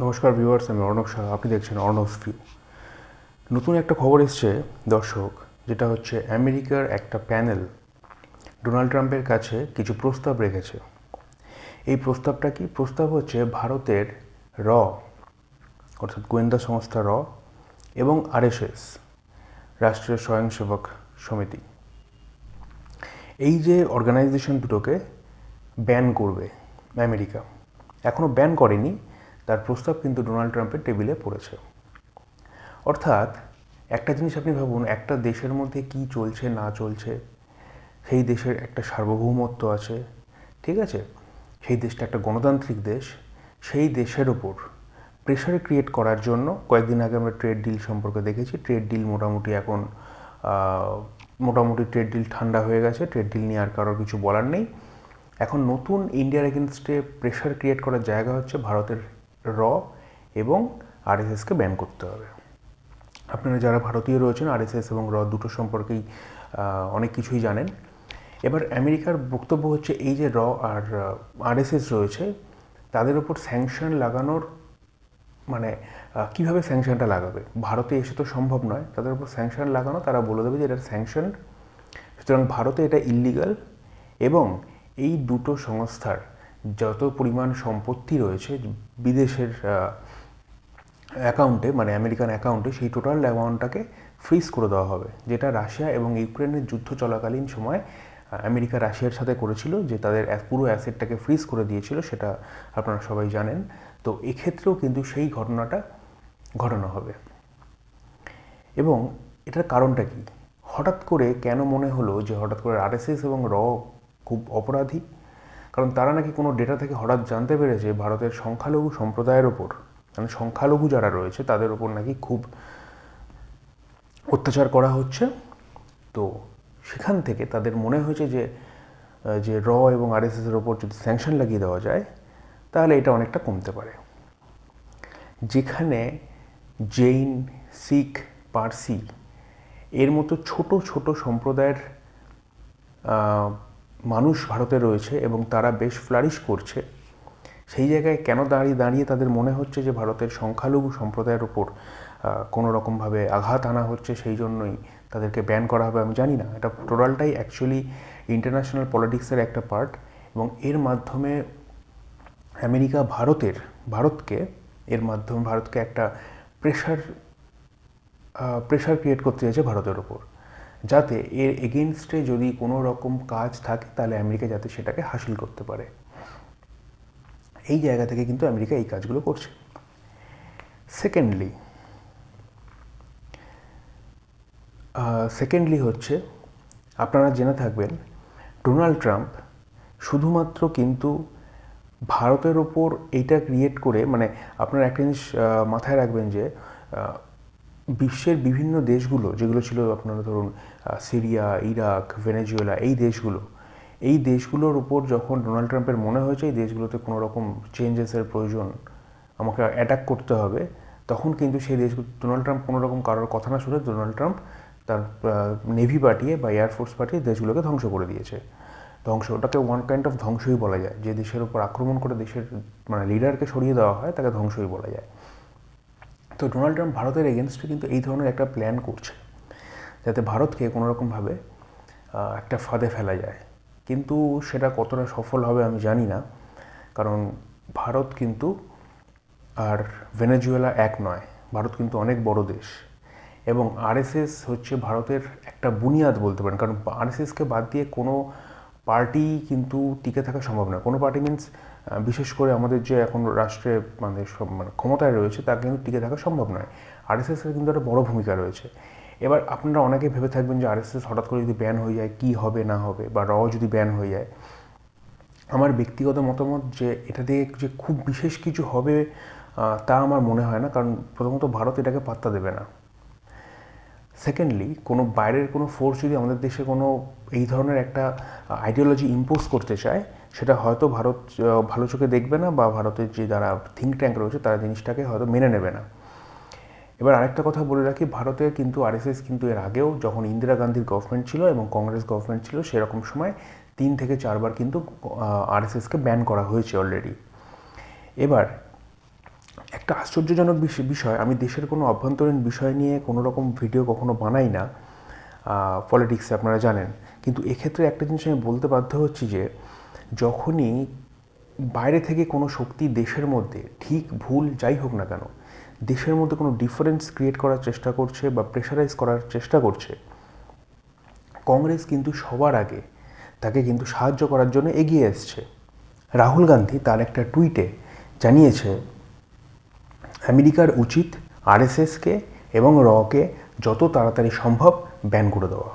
নমস্কার ভিউয়ার্স, আমি অর্ণব শাহ। আপনি দেখছেন অর্ণবস ভিউ। নতুন একটা খবর এসছে দর্শক, যেটা হচ্ছে আমেরিকার একটা প্যানেল ডোনাল্ড ট্রাম্পের কাছে কিছু প্রস্তাব রেখেছে। এই প্রস্তাবটা কি? প্রস্তাব হচ্ছে ভারতের র, অর্থাৎ গোয়েন্দা সংস্থা র, এবং আরএসএস, রাষ্ট্রীয় স্বয়ংসেবক সমিতি, এই যে অর্গানাইজেশন দুটোকে ব্যান করবে আমেরিকা। এখনও ব্যান করেনি, তার প্রস্তাব কিন্তু ডোনাল্ড ট্রাম্পের টেবিলে পড়েছে। অর্থাৎ একটা জিনিস আপনি ভাবুন, একটা দেশের মধ্যে কি চলছে না চলছে, সেই দেশের একটা সার্বভৌমত্ব আছে, ঠিক আছে? সেই দেশটা একটা গণতান্ত্রিক দেশ। সেই দেশের ওপর প্রেশার ক্রিয়েট করার জন্য কয়েকদিন আগে আমরা ট্রেড ডিল সম্পর্কে দেখেছি। ট্রেড ডিল মোটামুটি এখন ট্রেড ডিল ঠান্ডা হয়ে গেছে। ট্রেড ডিল নিয়ে আর কারোর কিছু বলার নেই। এখন নতুন ইন্ডিয়ার এগেনস্টে প্রেশার ক্রিয়েট করার জায়গা হচ্ছে ভারতের র এবং আরএসএসকে ব্যান করতে হবে। আপনারা যারা ভারতীয় রয়েছেন, আরএসএস এবং র দুটো সম্পর্কেই অনেক কিছুই জানেন। এবার আমেরিকার বক্তব্য হচ্ছে এই যে র আর আরএসএস রয়েছে, তাদের উপর স্যাংশন লাগানোর মানে কীভাবে স্যাংশনটা লাগাবে? ভারতে এসে তো সম্ভব নয় তাদের উপর স্যাংশন লাগানো। তারা বলে দেবে যে এটা স্যাংশন, সুতরাং ভারতে এটা ইল্লিগাল, এবং এই দুটো সংস্থার যত পরিমাণ সম্পত্তি রয়েছে বিদেশের অ্যাকাউন্টে, মানে আমেরিকান অ্যাকাউন্টে, সেই টোটাল অ্যামাউন্টটাকে ফ্রিজ করে দেওয়া হবে, যেটা রাশিয়া এবং ইউক্রেনের যুদ্ধ চলাকালীন সময় আমেরিকা রাশিয়ার সাথে করেছিল, যে তাদের পুরো অ্যাসেটটাকে ফ্রিজ করে দিয়েছিল, সেটা আপনারা সবাই জানেন। তো এক্ষেত্রেও কিন্তু সেই ঘটনাটা ঘটানো হবে। এবং এটার কারণটা কি? হঠাৎ করে কেন মনে হলো যে হঠাৎ করে আরএসএস এবং র খুব অপরাধী? কারণ তারা নাকি কোনো ডেটা থেকে হঠাৎ জানতে পেরেছে ভারতের সংখ্যালঘু সম্প্রদায়ের ওপর, মানে সংখ্যালঘু যারা রয়েছে তাদের ওপর নাকি খুব অত্যাচার করা হচ্ছে। তো সেখান থেকে তাদের মনে হয়েছে যে যে র এবং আরএসএসের ওপর যদি স্যাংশন লাগিয়ে দেওয়া যায়, তাহলে এটা অনেকটা কমতে পারে। যেখানে জৈন, শিখ, পার্সি এর মতো ছোট ছোট সম্প্রদায়ের মানুষ ভারতে রয়েছে এবং তারা বেশ ফ্লারিশ করছে, সেই জায়গায় কেন দাঁড়িয়ে তাদের মনে হচ্ছে যে ভারতের সংখ্যালঘু সম্প্রদায়ের ওপর কোনো রকমভাবে আঘাত আনা হচ্ছে, সেই জন্যই তাদেরকে ব্যান করা হবে? আমি জানি না। এটা টোটালটাই অ্যাকচুয়ালি ইন্টারন্যাশনাল পলিটিক্সের একটা পার্ট, এবং এর মাধ্যমে আমেরিকা ভারতকে একটা প্রেশার ক্রিয়েট করতে চাইছে ভারতের ওপর, যাতে এর এগেনস্টে যদি কোনো রকম কাজ থাকে তাহলে আমেরিকা যাতে সেটাকে হাসিল করতে পারে। এই জায়গা থেকে কিন্তু আমেরিকা এই কাজগুলো করছে। সেকেন্ডলি হচ্ছে, আপনারা জেনে থাকবেন, ডোনাল্ড ট্রাম্প শুধুমাত্র কিন্তু ভারতের ওপর এইটা ক্রিয়েট করে, মানে আপনারা একটা জিনিস মাথায় রাখবেন যে বিশ্বের বিভিন্ন দেশগুলো যেগুলো ছিল, আপনারা ধরুন সিরিয়া, ইরাক, ভেনেজুয়েলা, এই দেশগুলোর উপর যখন ডোনাল্ড ট্রাম্পের মনে হয়েছে এই দেশগুলোতে কোনো রকম চেঞ্জেসের প্রয়োজন, আমাকে অ্যাটাক করতে হবে, তখন কিন্তু সেই দেশগুলো, ডোনাল্ড ট্রাম্প কোনো রকম কারোর কথা না শুনে ডোনাল্ড ট্রাম্প তার নেভি পাঠিয়ে বা এয়ারফোর্স পাঠিয়ে দেশগুলোকে ধ্বংস করে দিয়েছে। ওটাকে ওয়ান কাইন্ড অফ ধ্বংসই বলা যায়। যে দেশের উপর আক্রমণ করে দেশের মানে লিডারকে সরিয়ে দেওয়া হয়, তাকে ধ্বংসই বলা যায়। তো ডোনাল্ড ট্রাম্প ভারতের এগেনস্টে কিন্তু এই ধরনের একটা প্ল্যান করছে, যাতে ভারতকে কোনোরকমভাবে একটা ফাঁদে ফেলা যায়। কিন্তু সেটা কতটা সফল হবে আমি জানি না, কারণ ভারত কিন্তু আর ভেনেজুয়েলা এক নয়। ভারত কিন্তু অনেক বড় দেশ, এবং আরএসএস হচ্ছে ভারতের একটা বুনিয়াদ বলতে পারেন। কারণ আরএসএসকে বাদ দিয়ে কোনো পার্টি কিন্তু টিকে থাকা সম্ভব নয়। কোনো পার্টি মিনস, বিশেষ করে আমাদের যে এখন রাষ্ট্রে মানে ক্ষমতায় রয়েছে, তা কিন্তু টিকে থাকা সম্ভব নয়। আরএসএসের কিন্তু একটা বড় ভূমিকা রয়েছে। এবার আপনারা অনেকে ভেবে থাকবেন যে আরএসএস হঠাৎ করে যদি ব্যান হয়ে যায় কী হবে না হবে, বা র যদি ব্যান হয়ে যায়। আমার ব্যক্তিগত মতামত যে এটা দিয়ে যে খুব বিশেষ কিছু হবে তা আমার মনে হয় না, কারণ প্রথমত ভারত এটাকে পাত্তা দেবে না। সেকেন্ডলি, কোনো বাইরের কোনো ফোর্স যদি আমাদের দেশে কোনো এই ধরনের একটা আইডিওলজি ইম্পোজ করতে চায়, সেটা হয়তো ভারত ভালো চোখে দেখবে না, বা ভারতের যে যারা থিঙ্ক ট্যাঙ্ক রয়েছে তারা জিনিসটাকে হয়তো মেনে নেবে না। এবার আরেকটা কথা বলে রাখি, ভারতে কিন্তু আরএসএস কিন্তু এর আগেও, যখন ইন্দিরা গান্ধীর গভর্নমেন্ট ছিল এবং কংগ্রেস গভর্নমেন্ট ছিল, সেরকম সময় 3 থেকে 4 বার কিন্তু আরএসএসকে ব্যান করা হয়েছে অলরেডি। এবার একটা একটা আশ্চর্যজনক বিষয়, আমি দেশের কোনো অভ্যন্তরীণ বিষয় নিয়ে কোনো রকম ভিডিও কখনো বানাই না পলিটিক্সে, আপনারা জানেন। কিন্তু এক্ষেত্রে একটা জিনিস আমি বলতে বাধ্য হচ্ছি যে যখনই বাইরে থেকে কোনো শক্তি দেশের মধ্যে, ঠিক ভুল যাই হোক না কেন, দেশের মধ্যে কোনো ডিফারেন্স ক্রিয়েট করার চেষ্টা করছে বা প্রেশারাইজ করার চেষ্টা করছে, কংগ্রেস কিন্তু সবার আগে তাকে কিন্তু সাহায্য করার জন্য এগিয়ে এসছে। রাহুল গান্ধী তার একটা টুইটে জানিয়েছে আমেরিকার উচিত আরএসএসকে এবং রকে যত তাড়াতাড়ি সম্ভব ব্যান করে দেওয়া।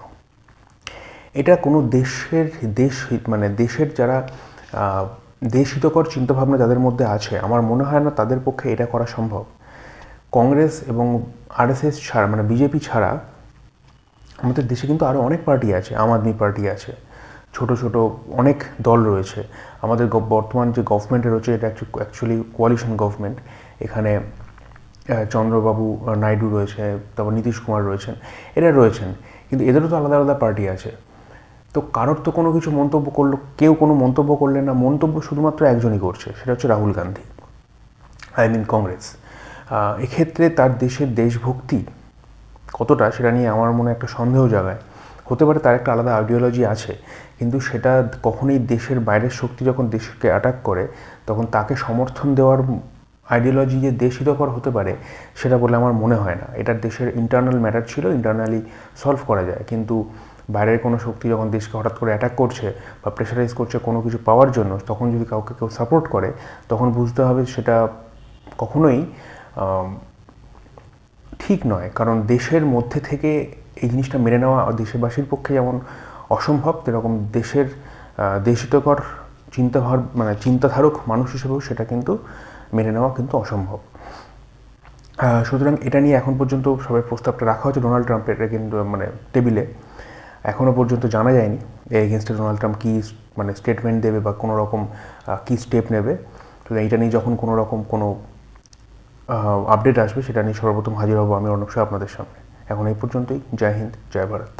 এটা কোনো দেশের যারা দেশহিতকর চিন্তাভাবনা যাদের মধ্যে আছে, আমার মনে হয় না তাদের পক্ষে এটা করা সম্ভব। কংগ্রেস এবং আরএসএস ছাড়া, মানে বিজেপি ছাড়া আমাদের দেশে কিন্তু আরও অনেক পার্টি আছে। আম আদমি পার্টি আছে, ছোট ছোট অনেক দল রয়েছে। আমাদের বর্তমান যে গভর্নমেন্টে রয়েছে এটা অ্যাকচুয়ালি কোয়ালিশন গভর্নমেন্ট। এখানে চন্দ্রবাবু নাইডু রয়েছে, তারপর নীতিশ কুমার রয়েছেন, এরা রয়েছেন, কিন্তু এদেরও তো আলাদা আলাদা পার্টি আছে। তো কারোর তো কোনো কিছু মন্তব্য করলো, কেউ কোনো মন্তব্য করলেন না। মন্তব্য শুধুমাত্র একজনই করছে, সেটা হচ্ছে রাহুল গান্ধী, কংগ্রেস। এক্ষেত্রে তার দেশের দেশভক্তি কতটা, সেটা নিয়ে আমার মনে একটা সন্দেহ জাগায়। হতে পারে তার একটা আলাদা আইডিওলজি আছে, কিন্তু সেটা কখনোই দেশের বাইরের শক্তি যখন দেশকে অ্যাটাক করে তখন তাকে সমর্থন দেওয়ার আইডিওলজি যে দেশহিতকর হতে পারে সেটা বলে আমার মনে হয় না। এটা দেশের ইন্টারনাল ম্যাটার ছিল, ইন্টারনালি সলভ করা যায়। কিন্তু বাইরের কোনো শক্তি যখন দেশকে হঠাৎ করে অ্যাটাক করছে বা প্রেশারাইজ করছে কোনো কিছু পাওয়ার জন্য, তখন যদি কাউকে কেউ সাপোর্ট করে তখন বুঝতে হবে সেটা কখনোই ঠিক নয়। কারণ দেশের মধ্যে থেকে এই জিনিসটা মেনে নেওয়া দেশবাসীর পক্ষে যেমন অসম্ভব, সেরকম দেশের দেশহিতকর চিন্তাধারক মানুষ হিসেবেও সেটা কিন্তু মেনে নেওয়া কিন্তু অসম্ভব। সুতরাং এটা নিয়ে এখন পর্যন্ত সবাই প্রস্তাবটা রাখা হচ্ছে ডোনাল্ড ট্রাম্পের কিন্তু টেবিলে। এখনও পর্যন্ত জানা যায়নি এগেনস্টে ডোনাল্ড ট্রাম্প কী স্টেটমেন্ট দেবে বা কোনো রকম কী স্টেপ নেবে। তো এইটা নিয়ে যখন কোনো রকম কোনো আপডেট আসবে সেটা নিয়ে সর্বপ্রথম হাজির হব আমি অর্ণব শাহ আপনাদের সামনে। এখন এই পর্যন্তই। জয় হিন্দ, জয় ভারত।